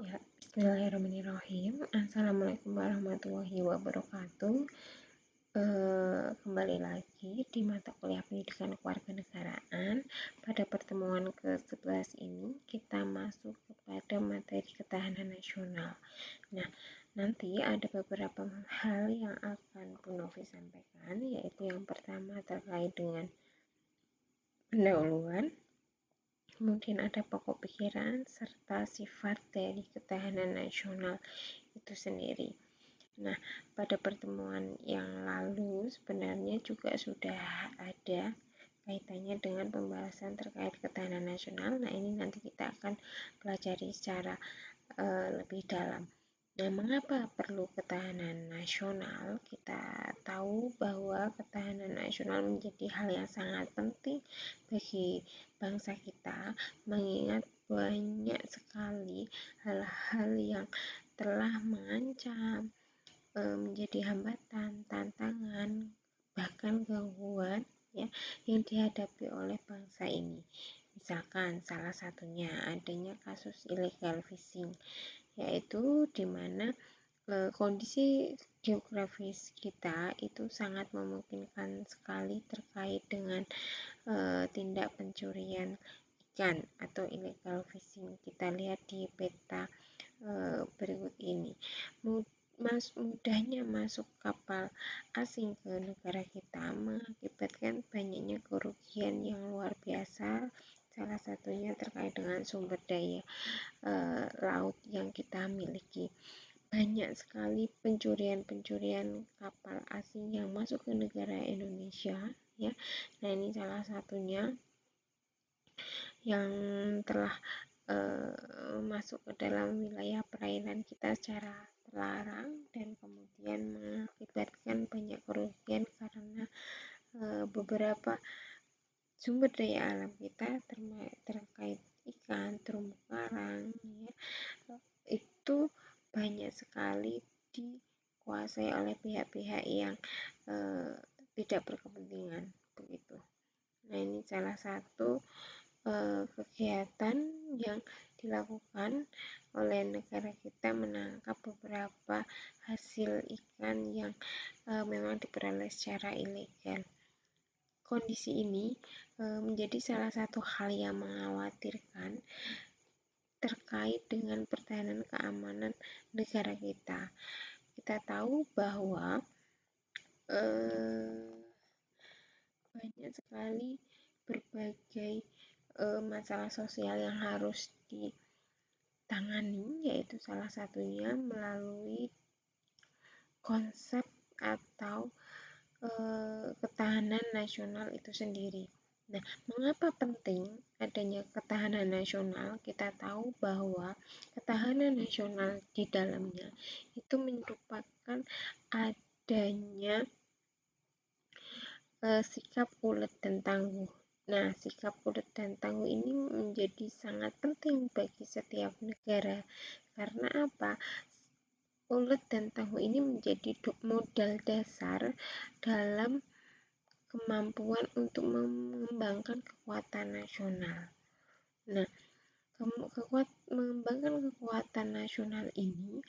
Ya, bismillahirrahmanirrahim. Assalamualaikum warahmatullahi wabarakatuh. Kembali lagi di mata kuliah pendidikan kewarganegaraan. Pada pertemuan ke-11 ini kita masuk kepada materi ketahanan nasional. Nah, nanti ada beberapa hal yang akan Bu Novi sampaikan, yaitu yang pertama terkait dengan pendahuluan, kemudian ada pokok pikiran serta sifat dari ketahanan nasional itu sendiri. Nah, pada pertemuan yang lalu sebenarnya juga sudah ada kaitannya dengan pembahasan terkait ketahanan nasional. Nah, ini nanti kita akan pelajari secara lebih dalam. Nah, mengapa perlu ketahanan nasional? Kita tahu bahwa ketahanan nasional menjadi hal yang sangat penting bagi bangsa kita, mengingat banyak sekali hal-hal yang telah mengancam, menjadi hambatan, tantangan, bahkan gangguan ya yang dihadapi oleh bangsa ini. Misalkan salah satunya adanya kasus illegal fishing, yaitu di mana kondisi geografis kita itu sangat memungkinkan sekali terkait dengan tindak pencurian ikan atau illegal fishing. Kita lihat di peta berikut ini. Mudahnya masuk kapal asing ke negara kita mengakibatkan banyaknya kerugian yang luar biasa, salah satunya terkait dengan sumber daya laut yang kita miliki. Banyak sekali pencurian kapal asing yang masuk ke negara Indonesia ya. Nah, ini salah satunya yang telah masuk ke dalam wilayah perairan kita secara terlarang dan kemudian mengakibatkan banyak kerugian karena beberapa sumber daya alam kita terkait ikan, terumbu karang ya, itu banyak sekali dikuasai oleh pihak-pihak yang tidak berkepentingan begitu. Nah, ini salah satu kegiatan yang dilakukan oleh negara kita menangkap beberapa hasil ikan yang memang diperoleh secara ilegal. Kondisi ini menjadi salah satu hal yang mengkhawatirkan terkait dengan pertahanan keamanan negara kita. Kita tahu bahwa banyak sekali berbagai masalah sosial yang harus ditangani, yaitu salah satunya melalui konsep atau ketahanan nasional itu sendiri. Nah, mengapa penting adanya ketahanan nasional? Kita tahu bahwa ketahanan nasional di dalamnya itu merupakan adanya sikap ulet dan tangguh. Nah, sikap ulet dan tangguh ini menjadi sangat penting bagi setiap negara. Karena apa? Ulet dan tangguh ini menjadi modal dasar dalam kemampuan untuk mengembangkan kekuatan nasional. Nah, mengembangkan kekuatan nasional ini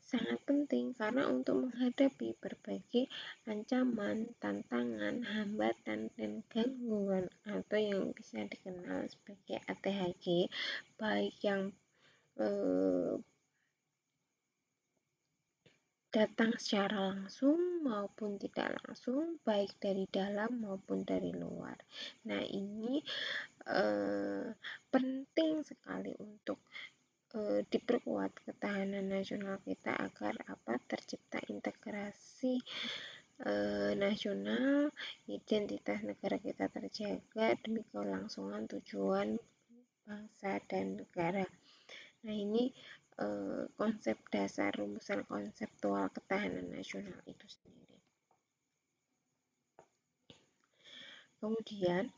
sangat penting karena untuk menghadapi berbagai ancaman, tantangan, hambatan, dan gangguan atau yang bisa dikenal sebagai ATHG, baik yang datang secara langsung maupun tidak langsung, baik dari dalam maupun dari luar. Nah, ini penting sekali untuk diperkuat ketahanan nasional kita agar tercipta integrasi nasional, identitas negara kita terjaga demi kelangsungan tujuan bangsa dan negara. Nah, ini konsep dasar rumusan konseptual ketahanan nasional itu sendiri. Kemudian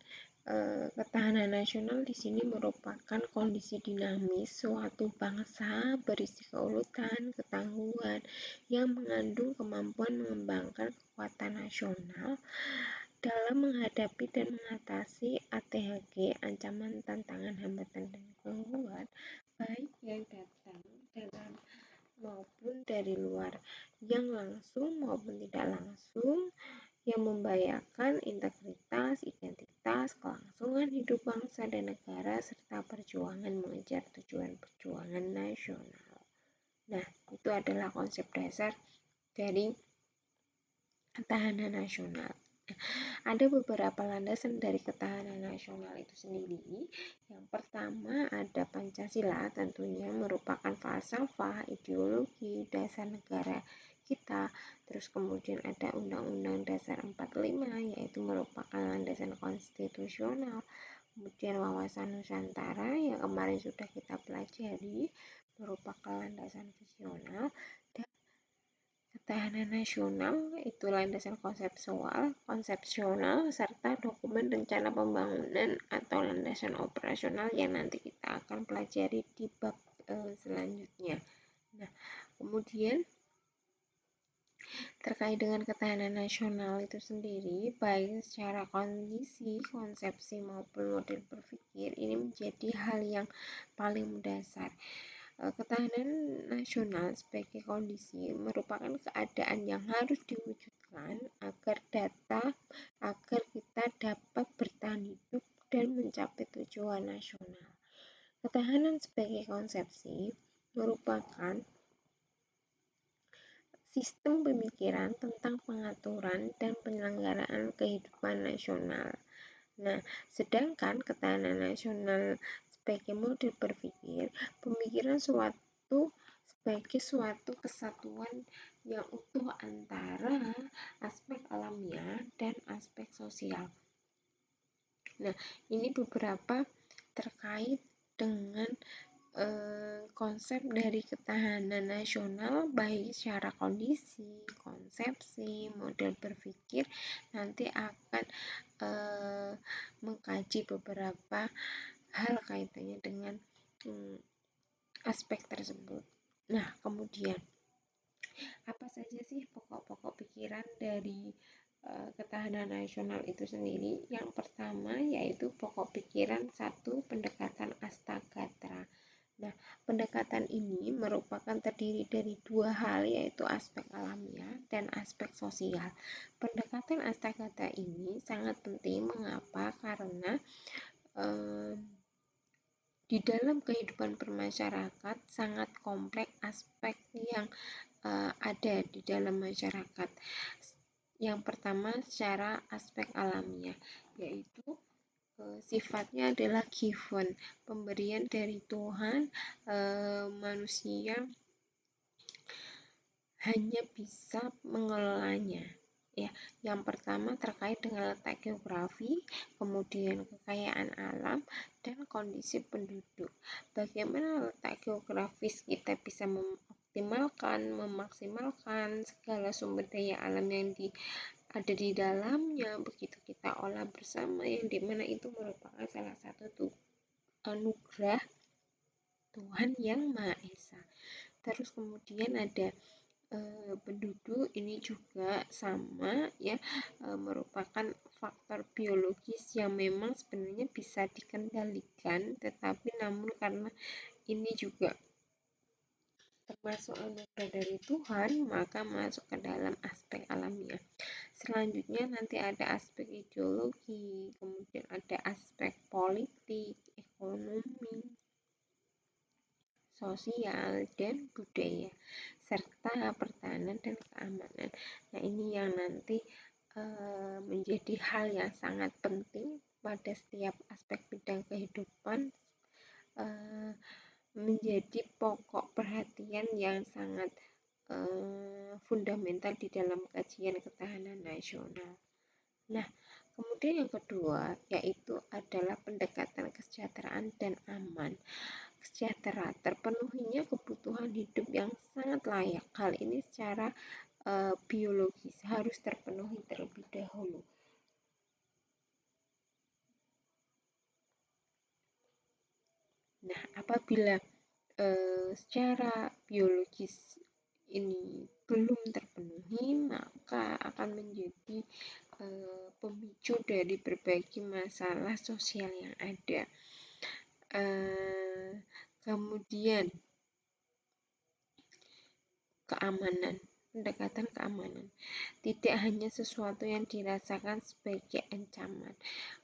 ketahanan nasional di sini merupakan kondisi dinamis suatu bangsa berisi keuletan, ketangguhan yang mengandung kemampuan mengembangkan kekuatan nasional dalam menghadapi dan mengatasi ATHG, ancaman, tantangan, hambatan, dan gangguan baik yang datang dalam maupun dari luar, yang langsung maupun tidak langsung, yang membahayakan integritas, identitas, kelangsungan hidup bangsa dan negara, serta perjuangan mengejar tujuan perjuangan nasional. Nah, itu adalah konsep dasar dari ketahanan nasional. Ada beberapa landasan dari ketahanan nasional itu sendiri. Yang pertama ada Pancasila, tentunya merupakan falsafah, ideologi, dasar negara kita. Terus kemudian ada Undang-Undang Dasar 45, yaitu merupakan landasan konstitusional. Kemudian wawasan Nusantara yang kemarin sudah kita pelajari, merupakan landasan visional. Dan ketahanan nasional itu landasan konsepsional serta dokumen rencana pembangunan atau landasan operasional yang nanti kita akan pelajari di bab selanjutnya. Nah, kemudian terkait dengan ketahanan nasional itu sendiri, baik secara kondisi, konsepsi maupun model berpikir, ini menjadi hal yang paling mendasar. Ketahanan nasional sebagai kondisi merupakan keadaan yang harus diwujudkan agar kita dapat bertahan hidup dan mencapai tujuan nasional. Ketahanan sebagai konsepsi merupakan sistem pemikiran tentang pengaturan dan penyelenggaraan kehidupan nasional. Nah, sedangkan ketahanan nasional sebagai model berpikir, pemikiran sebagai suatu kesatuan yang utuh antara aspek alamiah dan aspek sosial. Nah, ini beberapa terkait dengan konsep dari ketahanan nasional, baik secara kondisi, konsepsi, model berpikir. Nanti akan mengkaji beberapa hal kaitannya dengan aspek tersebut. Nah, kemudian apa saja sih pokok-pokok pikiran dari ketahanan nasional itu sendiri? Yang pertama yaitu pokok pikiran 1, pendekatan Astagatra. Nah, pendekatan ini merupakan terdiri dari dua hal, yaitu aspek alamiah dan aspek sosial. Pendekatan Astagatra ini sangat penting. Mengapa? Karena di dalam kehidupan bermasyarakat sangat kompleks aspek yang ada di dalam masyarakat. Yang pertama secara aspek alamiah, yaitu sifatnya adalah given, pemberian dari Tuhan. Manusia hanya bisa mengelolanya. Ya, yang pertama terkait dengan letak geografi, kemudian kekayaan alam dan kondisi penduduk. Bagaimana letak geografis kita bisa memaksimalkan segala sumber daya alam yang ada di dalamnya, begitu kita olah bersama, yang dimana itu merupakan salah satu anugerah Tuhan yang Maha Esa. Terus kemudian ada penduduk, ini juga sama ya, merupakan faktor biologis yang memang sebenarnya bisa dikendalikan, tetapi namun karena ini juga termasuk anugerah dari Tuhan, maka masuk ke dalam aspek alamiah. Selanjutnya nanti ada aspek ideologi, kemudian ada aspek politik, ekonomi, sosial, dan budaya, serta pertahanan dan keamanan. Nah, ini yang nanti menjadi hal yang sangat penting pada setiap aspek bidang kehidupan, menjadi pokok perhatian yang sangat fundamental di dalam kajian ketahanan nasional. Nah, kemudian yang kedua yaitu adalah pendekatan kesejahteraan dan aman. Sejahtera, terpenuhinya kebutuhan hidup yang sangat layak. Hal ini secara biologis harus terpenuhi terlebih dahulu. Nah, apabila secara biologis ini belum terpenuhi, maka akan menjadi pemicu dari berbagai masalah sosial yang ada. Kemudian pendekatan keamanan. Tidak hanya sesuatu yang dirasakan sebagai ancaman.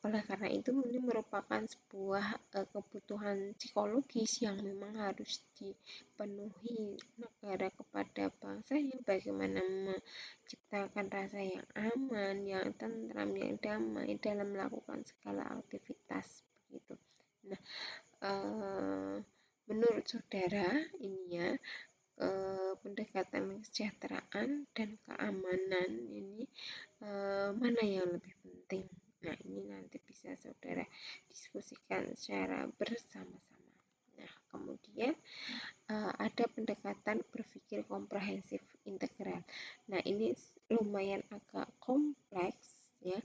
Oleh karena itu, ini merupakan sebuah kebutuhan psikologis yang memang harus dipenuhi negara kepada bangsanya, bagaimana menciptakan rasa yang aman, yang tentram, yang damai dalam melakukan segala aktivitas begitu. Nah, menurut saudara ini ya, pendekatan kesejahteraan dan keamanan ini mana yang lebih penting? Nah, ini nanti bisa saudara diskusikan secara bersama-sama. Nah, kemudian ada pendekatan berpikir komprehensif integral. Nah, ini lumayan agak kompleks ya.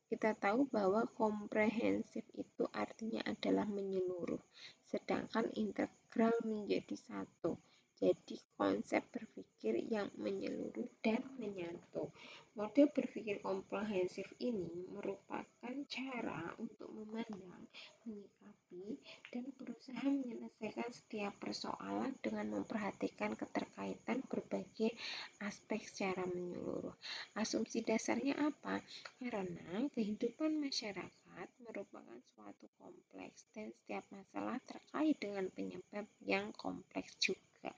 Kita tahu bahwa komprehensif itu artinya adalah menyeluruh, sedangkan integral menjadi satu. Jadi konsep berpikir yang menyeluruh dan menyatu. Model berpikir komprehensif ini merupakan cara untuk memandang, menyikapi, dan berusaha menyelesaikan setiap persoalan dengan memperhatikan keterkaitan berbagai aspek secara menyeluruh. Asumsi dasarnya apa? Karena kehidupan masyarakat merupakan suatu kompleks dan setiap masalah terkait dengan penyebab yang kompleks juga.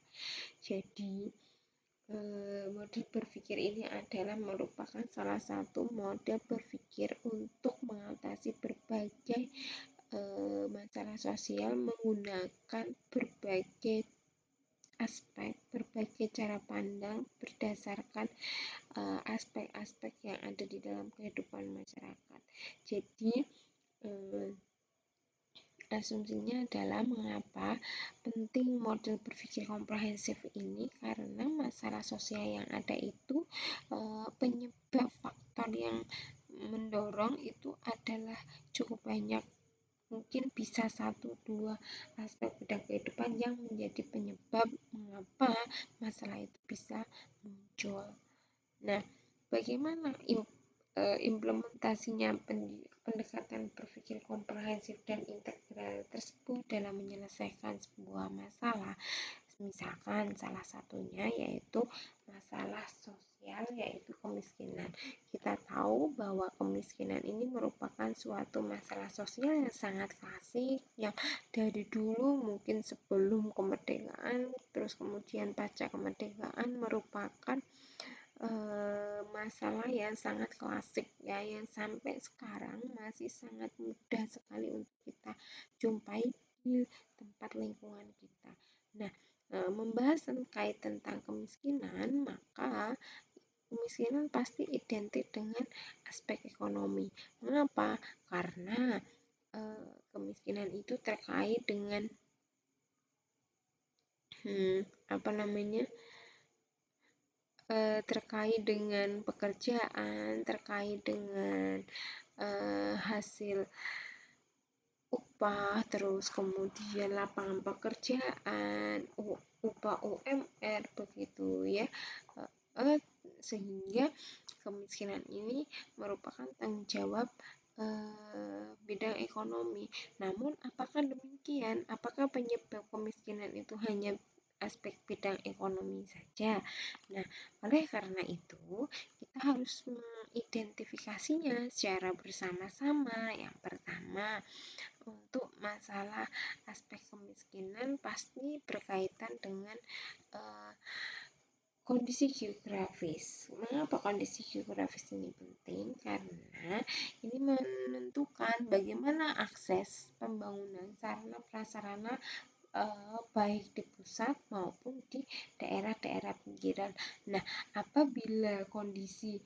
Jadi, model berpikir ini adalah merupakan salah satu model berpikir untuk mengatasi berbagai masalah sosial menggunakan berbagai aspek, berbagai cara pandang berdasarkan aspek-aspek yang ada di dalam kehidupan masyarakat. Jadi asumsinya adalah mengapa penting model berpikir komprehensif ini, karena masalah sosial yang ada itu penyebab faktor yang mendorong itu adalah cukup banyak. Mungkin bisa 1-2 aspek bidang kehidupan yang menjadi penyebab mengapa masalah itu bisa muncul. Nah, bagaimana implementasinya pendekatan berpikir komprehensif dan integral tersebut dalam menyelesaikan sebuah masalah? Misalkan salah satunya yaitu masalah sosial, yaitu kemiskinan. Kita tahu bahwa kemiskinan ini merupakan suatu masalah sosial yang sangat klasik, yang dari dulu mungkin sebelum kemerdekaan, terus kemudian pasca kemerdekaan merupakan masalah yang sangat klasik ya, yang sampai sekarang masih sangat mudah sekali untuk kita jumpai di tempat lingkungan kita. Nah, membahas terkait tentang kemiskinan, maka kemiskinan pasti identik dengan aspek ekonomi. Mengapa? Karena kemiskinan itu terkait dengan terkait dengan pekerjaan, terkait dengan hasil upah, terus kemudian lapangan pekerjaan, upah UMR begitu ya, sehingga kemiskinan ini merupakan tanggung jawab bidang ekonomi. Namun apakah demikian? Apakah penyebab kemiskinan itu hanya aspek bidang ekonomi saja? Nah, oleh karena itu kita harus mengidentifikasinya secara bersama-sama. Yang pertama, untuk masalah aspek kemiskinan pasti berkaitan dengan kondisi geografis. Mengapa kondisi geografis ini penting? Karena ini menentukan bagaimana akses pembangunan sarana prasarana baik di pusat maupun di daerah-daerah pinggiran. Nah, apabila kondisi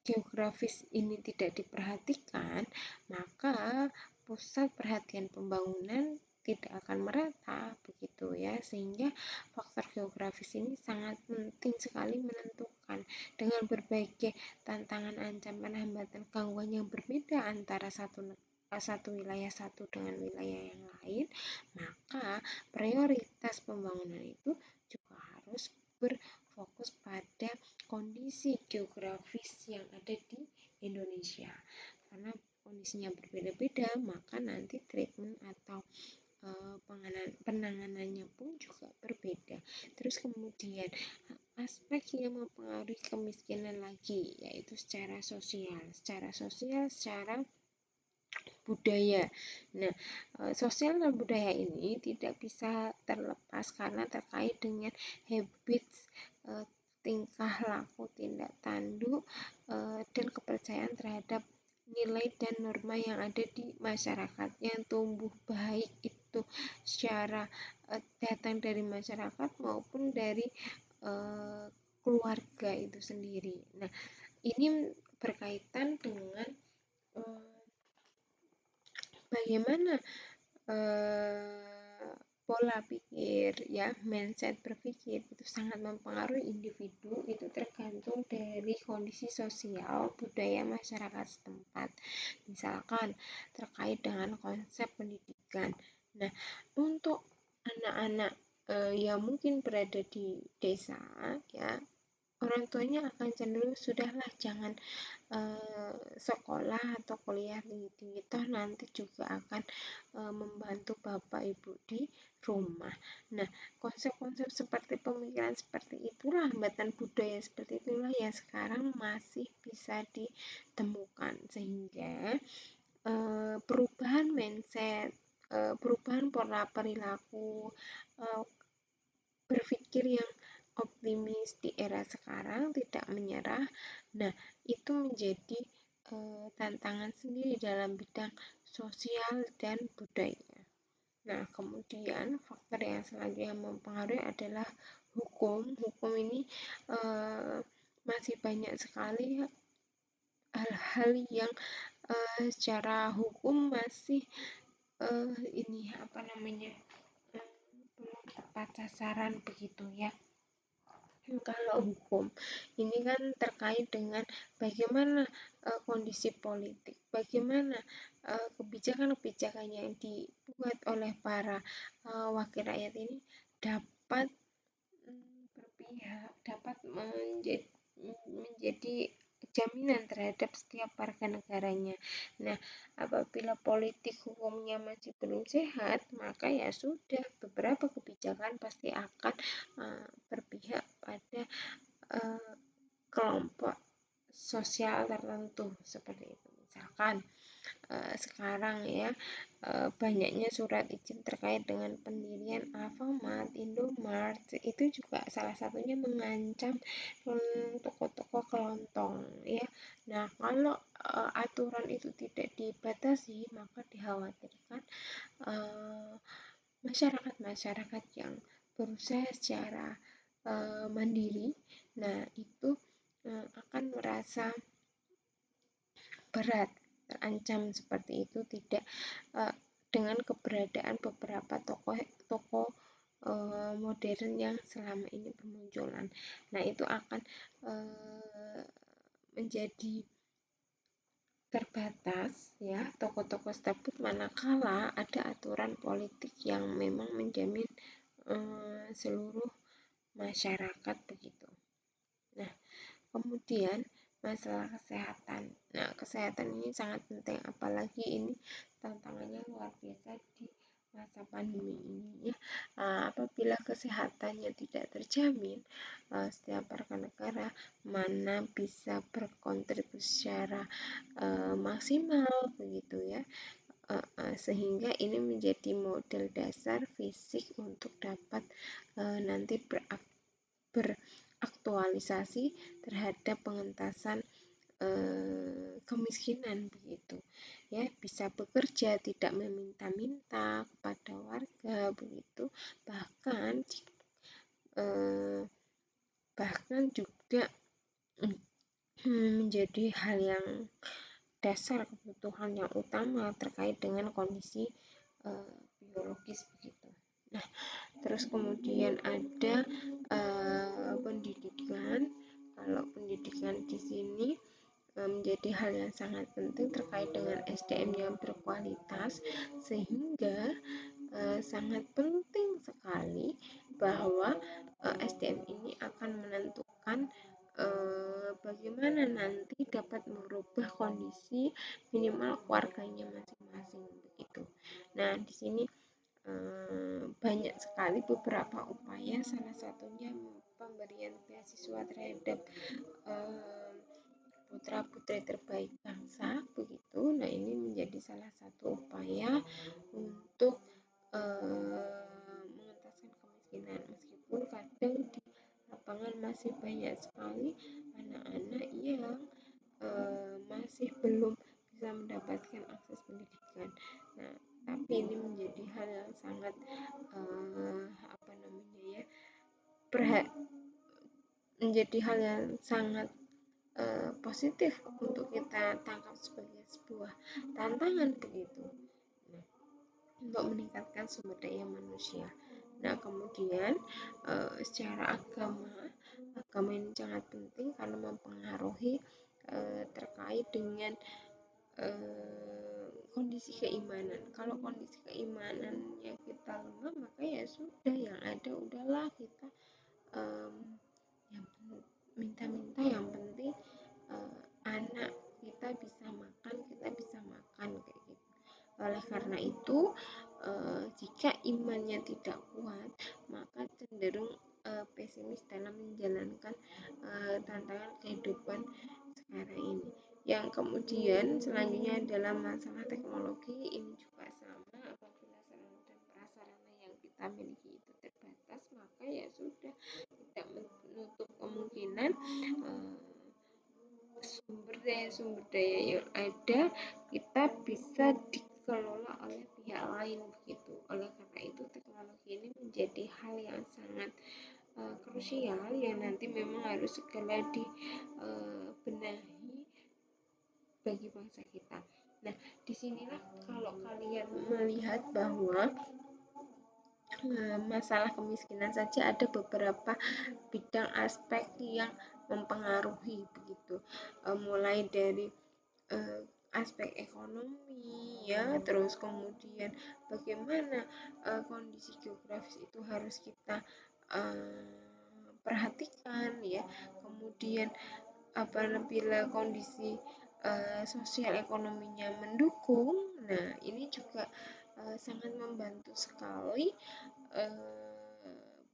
geografis ini tidak diperhatikan, maka pusat perhatian pembangunan tidak akan merata begitu ya, sehingga faktor geografis ini sangat penting sekali menentukan dengan berbagai tantangan, ancaman, hambatan, gangguan yang berbeda antara satu wilayah satu dengan wilayah yang lain, maka prioritas pembangunan itu juga harus berfokus pada kondisi geografis yang ada di Indonesia. Karena kondisinya berbeda-beda, maka nanti treatment atau penanganannya pun juga berbeda. Terus kemudian aspek yang mempengaruhi kemiskinan lagi, yaitu secara sosial, secara budaya. Nah, sosial dan budaya ini tidak bisa terlepas karena terkait dengan habits, tingkah laku, tindak tanduk, dan kepercayaan terhadap nilai dan norma yang ada di masyarakat. Yang tumbuh baik itu secara datang dari masyarakat maupun dari keluarga itu sendiri. Nah, ini berkaitan dengan bagaimana pola pikir, ya, mindset berpikir itu sangat mempengaruhi individu. Itu tergantung dari kondisi sosial budaya masyarakat setempat. Misalkan terkait dengan konsep pendidikan. Nah, untuk anak-anak yang mungkin berada di desa, ya, orang tuanya akan cenderung sudahlah jangan sekolah atau kuliah tinggi-tinggi, toh nanti juga akan membantu bapak ibu di rumah. Nah, konsep-konsep seperti pemikiran seperti itulah, hambatan budaya seperti itulah yang sekarang masih bisa ditemukan, sehingga perubahan mindset, perubahan pola perilaku, berpikir yang optimis di era sekarang, tidak menyerah. Nah, itu menjadi tantangan sendiri dalam bidang sosial dan budaya. Nah, kemudian faktor yang selanjutnya yang mempengaruhi adalah hukum. Hukum ini masih banyak sekali hal-hal yang secara hukum masih ini apa namanya belum tepat sasaran begitu, ya. Kalau hukum ini kan terkait dengan bagaimana kondisi politik, bagaimana kebijakan-kebijakan yang dibuat oleh para wakil rakyat ini dapat berpihak, dapat menjadi jaminan terhadap setiap warga negaranya. Nah, apabila politik hukumnya masih belum sehat, maka ya sudah, beberapa kebijakan pasti akan berpihak pada kelompok sosial tertentu seperti itu. Misalkan sekarang, ya, banyaknya surat izin terkait dengan pendirian Alfamart, Indomart, itu juga salah satunya mengancam toko-toko kelontong, ya. Nah, kalau aturan itu tidak dibatasi, maka dikhawatirkan masyarakat-masyarakat yang berusaha secara mandiri, nah itu akan merasa berat, terancam seperti itu, tidak dengan keberadaan beberapa toko modern yang selama ini bermunculan. Nah, itu akan menjadi terbatas, ya, toko-toko tersebut manakala ada aturan politik yang memang menjamin seluruh masyarakat begitu. Nah, kemudian masalah kesehatan. Nah, kesehatan ini sangat penting, apalagi ini tantangannya luar biasa di masa pandemi ini, ya. Apabila kesehatannya tidak terjamin, setiap warga negara mana bisa berkontribusi secara maksimal begitu, ya. Sehingga ini menjadi model dasar fisik untuk dapat nanti beraktualisasi terhadap pengentasan kemiskinan begitu, ya, bisa bekerja, tidak meminta-minta kepada warga begitu, bahkan juga menjadi hal yang dasar, kebutuhan yang utama terkait dengan kondisi biologis begitu. Nah, terus kemudian ada pendidikan. Kalau pendidikan di sini menjadi hal yang sangat penting terkait dengan SDM yang berkualitas, sehingga sangat penting sekali bahwa SDM ini akan menentukan bagaimana nanti dapat merubah kondisi minimal keluarganya masing-masing begitu. Nah, di sini banyak sekali beberapa upaya, salah satunya pemberian beasiswa terhadap putra-putri terbaik bangsa begitu. Nah, ini menjadi salah satu upaya untuk mengentaskan kemiskinan, meskipun kadang di lapangan masih banyak sekali anak-anak yang masih belum bisa mendapatkan akses pendidikan. Nah, tapi ini menjadi hal yang sangat menjadi hal yang sangat positif untuk kita tangkap sebagai sebuah tantangan begitu. Nah, untuk meningkatkan sumber daya manusia. Nah, kemudian secara agama ini sangat penting karena mempengaruhi terkait dengan kondisi keimanan. Kalau kondisi keimanannya kita lemah, maka ya sudah, yang ada udahlah kita yang minta-minta, yang penting anak kita bisa makan kayak gitu. Oleh karena itu, jika imannya tidak kuat, maka cenderung pesimis dalam menjalankan tantangan kehidupan sekarang ini. Yang kemudian selanjutnya adalah masalah teknologi. Ini juga sama, apabila sarana dan prasarana yang kita miliki itu terbatas, maka ya sudah, tidak menutup kemungkinan sumber daya yang ada kita bisa dikelola oleh pihak lain begitu. Oleh karena itu, teknologi ini menjadi hal yang sangat krusial yang nanti memang harus segera dibenahi bagi bangsa kita. Nah, disinilah kalau kalian melihat bahwa masalah kemiskinan saja ada beberapa bidang aspek yang mempengaruhi begitu, mulai dari aspek ekonomi ya, terus kemudian bagaimana kondisi geografis itu harus kita perhatikan ya, kemudian apabila kondisi sosial ekonominya mendukung. Nah, ini juga sangat membantu sekali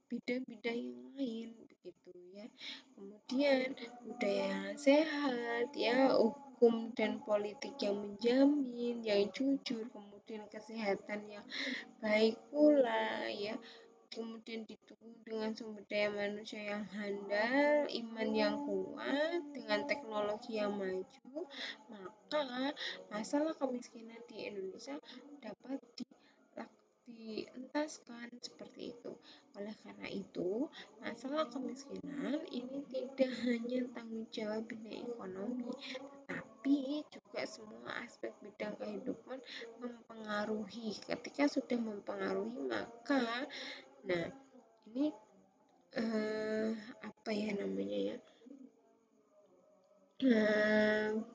bidang-bidang yang lain begitu ya. Kemudian budaya yang sehat ya, hukum dan politik yang menjamin, yang jujur, kemudian kesehatan yang baik pula ya, kemudian didukung dengan sumber daya manusia yang handal, iman yang kuat, dengan teknologi yang maju, maka masalah kemiskinan di Indonesia dapat dientaskan seperti itu. Oleh karena itu, masalah kemiskinan ini tidak hanya tanggung jawab bidang ekonomi, tetapi juga semua aspek bidang kehidupan mempengaruhi. Ketika sudah mempengaruhi, maka nah ini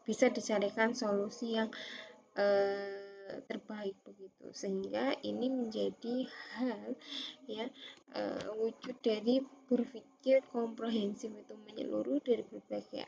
bisa dicarikan solusi yang terbaik begitu, sehingga ini menjadi hal ya, wujud dari berpikir komprehensif itu menyeluruh dari berbagai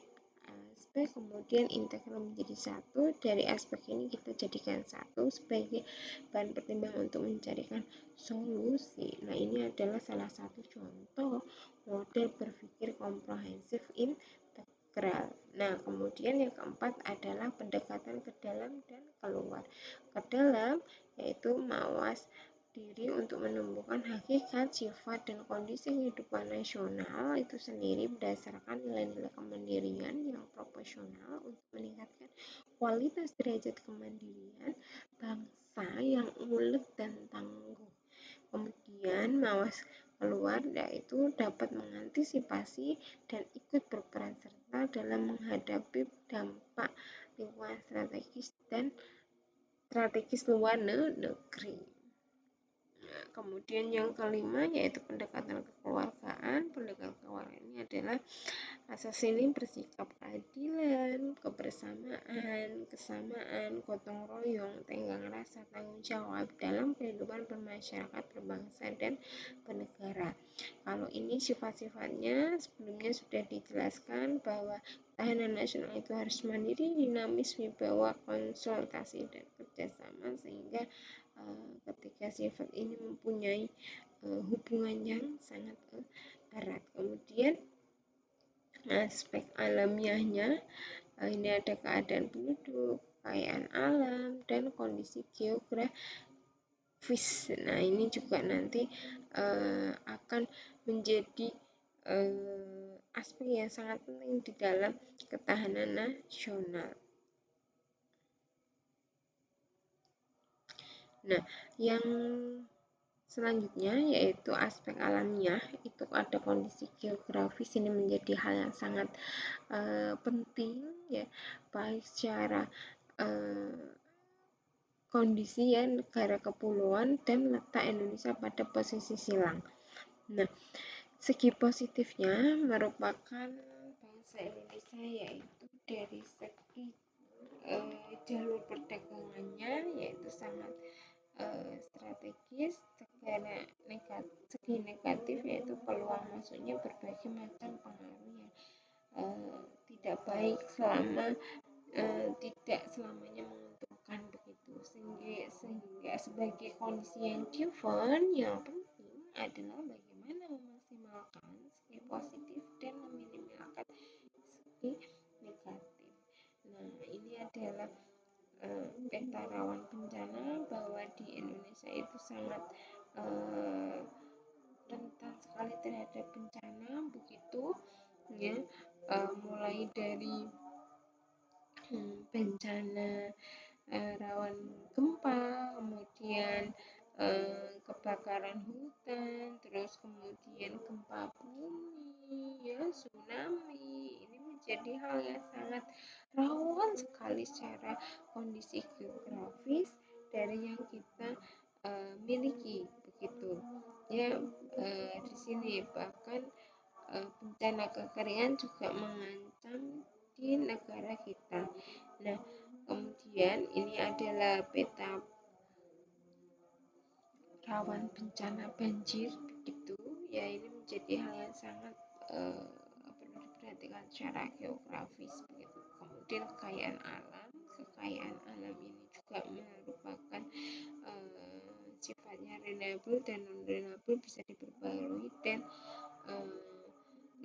aspek, kemudian integral menjadi satu. Dari aspek ini kita jadikan satu sebagai bahan pertimbangan untuk mencarikan solusi. Nah, ini adalah salah satu contoh model berpikir komprehensif integral. Nah, kemudian yang keempat adalah pendekatan ke dalam dan keluar. Ke dalam yaitu mawas diri untuk menumbuhkan hakikat, sifat, dan kondisi kehidupan nasional itu sendiri berdasarkan nilai-nilai kemandirian yang proporsional untuk meningkatkan kualitas derajat kemandirian bangsa yang ulet dan tangguh. Kemudian mawas keluar yaitu dapat mengantisipasi dan ikut berperan serta dalam menghadapi dampak lingkungan strategis luar negeri. Nah, kemudian yang kelima yaitu pendekatan kekeluargaan. Pendekatan kekeluargaan ini adalah asas ini bersikap keadilan, kebersamaan, kesamaan, gotong royong, tenggang rasa, tanggung jawab dalam kehidupan bermasyarakat, berbangsa, dan bernegara. Kalau ini sifat-sifatnya sebelumnya sudah dijelaskan bahwa ketahanan nasional itu harus mandiri, dinamis, wibawa, konsultasi, dan kerjasama, sehingga ketika sifat ini mempunyai hubungan yang sangat erat. Kemudian aspek alamiahnya, ini ada keadaan penduduk, kekayaan alam, dan kondisi geografis. Nah, ini juga nanti akan menjadi aspek yang sangat penting di dalam ketahanan nasional. Nah, yang selanjutnya yaitu aspek alamiah, itu ada kondisi geografis. Ini menjadi hal yang sangat penting ya, baik secara kondisi ya negara kepulauan dan letak Indonesia pada posisi silang. Nah, segi positifnya merupakan bangsa Indonesia yaitu dari segi jalur perdagangannya yaitu sangat strategis. Segi negatif yaitu peluang masuknya berbagai macam pengaruh yang tidak baik tidak selamanya menguntungkan begitu, sehingga sebagai kondisi yang given, yang penting adalah bagaimana memaksimalkan segi positif dan meminimalkan segi negatif. Nah, ini adalah peta rawan bencana, bahwa di Indonesia itu sangat rentan sekali terhadap bencana begitu ya, mulai dari bencana rawan gempa, kemudian kebakaran hutan, terus kemudian gempa bumi ya, tsunami. Ini menjadi hal yang sangat rawan sekali secara kondisi geografis dari yang kita miliki begitu ya. Di sini bahkan bencana kekeringan juga mengancam di negara kita. Nah, kemudian ini adalah peta rawan bencana banjir begitu ya. Ini menjadi hal yang sangat perlu diperhatikan secara geografis begitu. Kemudian kekayaan alam ini juga merupakan sifatnya renewable dan non renewable, bisa diperbarui dan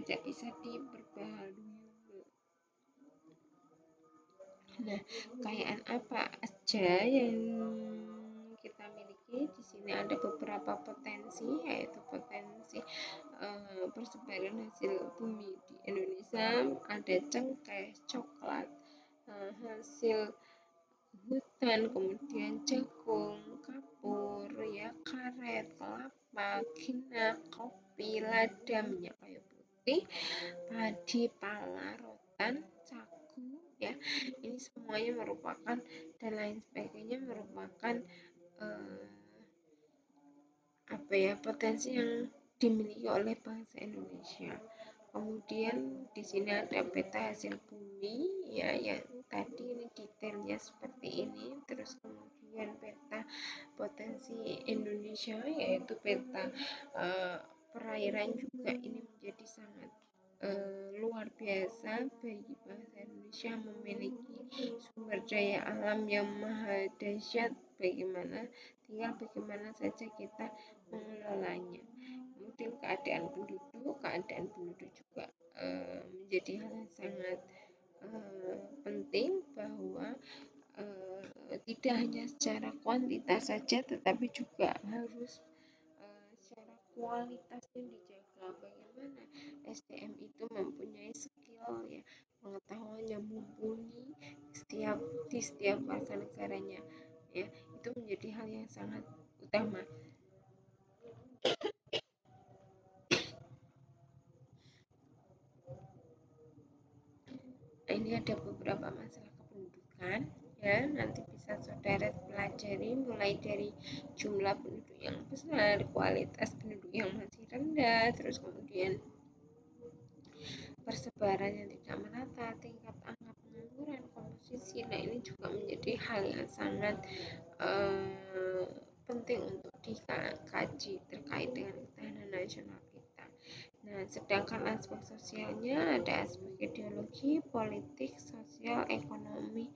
tidak bisa diperbaharui. Nah, kekayaan apa aja yang kita miliki? Di sini ada beberapa potensi, yaitu potensi persebaran hasil bumi di Indonesia, ada cengkeh, coklat, hasil hutan, kemudian jagung, kapur, ya, karet, kelapa, kinah, kopi, lada, minyak kayu putih, padi, pala, rotan, sagu, ya. Ini semuanya merupakan dan lain sebagainya merupakan potensi yang dimiliki oleh bangsa Indonesia. Kemudian di sini ada peta hasil bumi ya, yang tadi ini detailnya seperti ini. Terus kemudian peta potensi Indonesia, yaitu peta perairan juga. Ini menjadi sangat luar biasa bagi bangsa Indonesia memiliki sumber daya alam yang maha dahsyat. Tinggal bagaimana saja kita mengelolanya. Kemudian keadaan penduduk juga menjadi hal yang sangat penting, bahwa tidak hanya secara kuantitas saja tetapi juga harus secara kualitasnya dijaga. Bagaimana SDM itu mempunyai skill ya, pengetahuan yang mumpuni di setiap warga negaranya ya, itu menjadi hal yang sangat utama. Ini ada beberapa masalah kependudukan ya, nanti bisa saudara pelajari, mulai dari jumlah penduduk yang besar, kualitas penduduk yang masih rendah, terus kemudian persebaran yang tidak merata, tingkat angka pengangguran, komposisi. Nah, ini juga menjadi hal yang sangat penting untuk dikaji terkait dengan ketahanan nasional kita. Nah, sedangkan aspek sosialnya ada aspek ideologi, politik, sosial, ekonomi,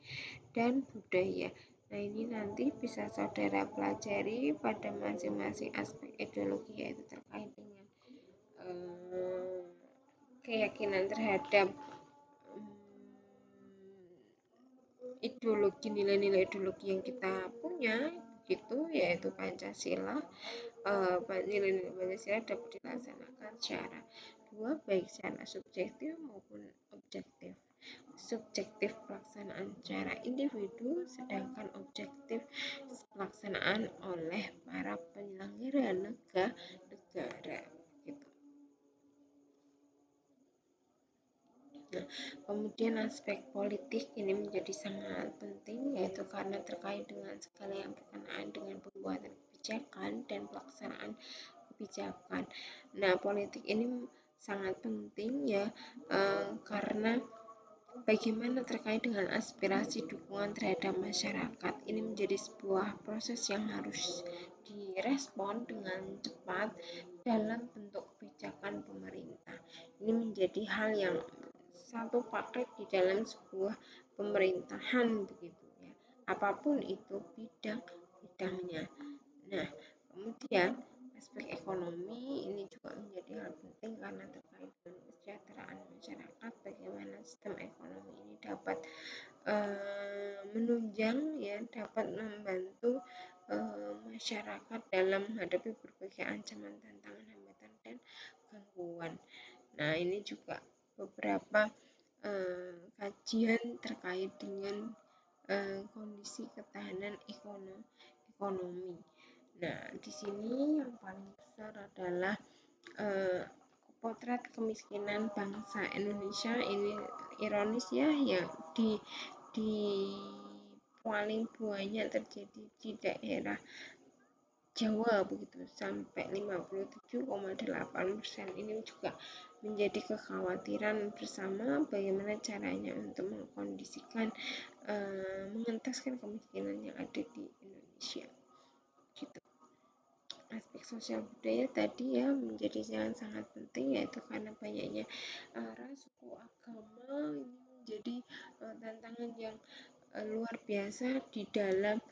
dan budaya. Nah, ini nanti bisa saudara pelajari pada masing-masing aspek ideologi, yaitu terkait dengan keyakinan terhadap ideologi, nilai-nilai ideologi yang kita punya, begitu, yaitu Pancasila. Nilai-nilai Pancasila dapat dilaksanakan secara dua, baik secara subjektif maupun objektif. Subjektif pelaksanaan secara individu, sedangkan objektif pelaksanaan oleh para penyelenggara negara. Gitu. Nah, kemudian aspek politik ini menjadi sangat penting, yaitu karena terkait dengan segala yang berkenaan dengan pembuatan kebijakan dan pelaksanaan kebijakan. Nah, politik ini sangat penting ya, karena bagaimana terkait dengan aspirasi dukungan terhadap masyarakat. Ini menjadi sebuah proses yang harus direspon dengan cepat dalam bentuk kebijakan pemerintah. Ini menjadi hal yang satu paket di dalam sebuah pemerintahan, begitu ya. Apapun itu bidangnya. Nah, kemudian aspek ekonomi ini juga menjadi hal penting karena terkait dengan kesejahteraan masyarakat, bagaimana sistem ekonomi ini dapat menunjang ya, dapat membantu masyarakat dalam menghadapi berbagai ancaman, tantangan, hambatan, dan gangguan. Nah, ini juga beberapa kajian terkait dengan kondisi ketahanan ekonomi. Nah, di sini yang paling besar adalah potret kemiskinan bangsa Indonesia. Ini ironis ya, yang di paling banyak terjadi di daerah Jawa, begitu, sampai 57,8%. Ini juga menjadi kekhawatiran bersama bagaimana caranya untuk mengkondisikan mengentaskan kemiskinan yang ada di Indonesia. Gitu. Aspek sosial budaya tadi ya menjadi sangat penting, yaitu karena banyaknya ras, suku, agama. Ini menjadi tantangan yang luar biasa di dalam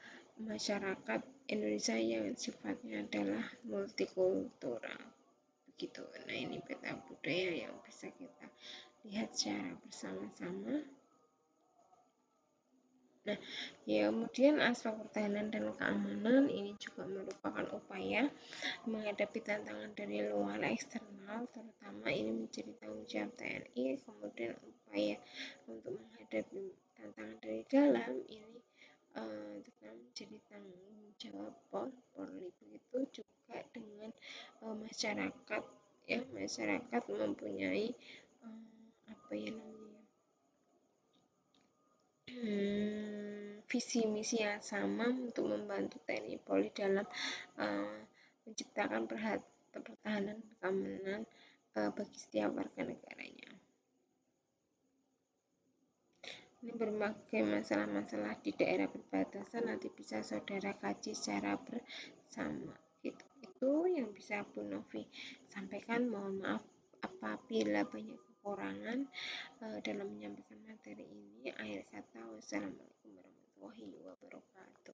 masyarakat Indonesia yang sifatnya adalah multikultural, begitu. Nah, ini peta budaya yang bisa kita lihat secara bersama-sama. Nah, ya, kemudian aspek pertahanan dan keamanan ini juga merupakan upaya menghadapi tantangan dari luar eksternal, terutama ini menjadi tanggung jawab TNI. Kemudian upaya untuk menghadapi tantangan dari dalam ini menjadi tanggung jawab Polri, begitu juga dengan masyarakat ya, masyarakat mempunyai apa ya namanya, visi misi yang sama untuk membantu TNI Polri dalam menciptakan pertahanan keamanan bagi setiap warga negaranya. Ini berbagai masalah-masalah di daerah perbatasan nanti bisa saudara kaji secara bersama. Itu yang bisa Bu Novi sampaikan. Mohon maaf apabila banyak kekurangan dalam menyampaikan materi ini. Akhir kata, wassalamualaikum warahmatullahi wabarakatuh.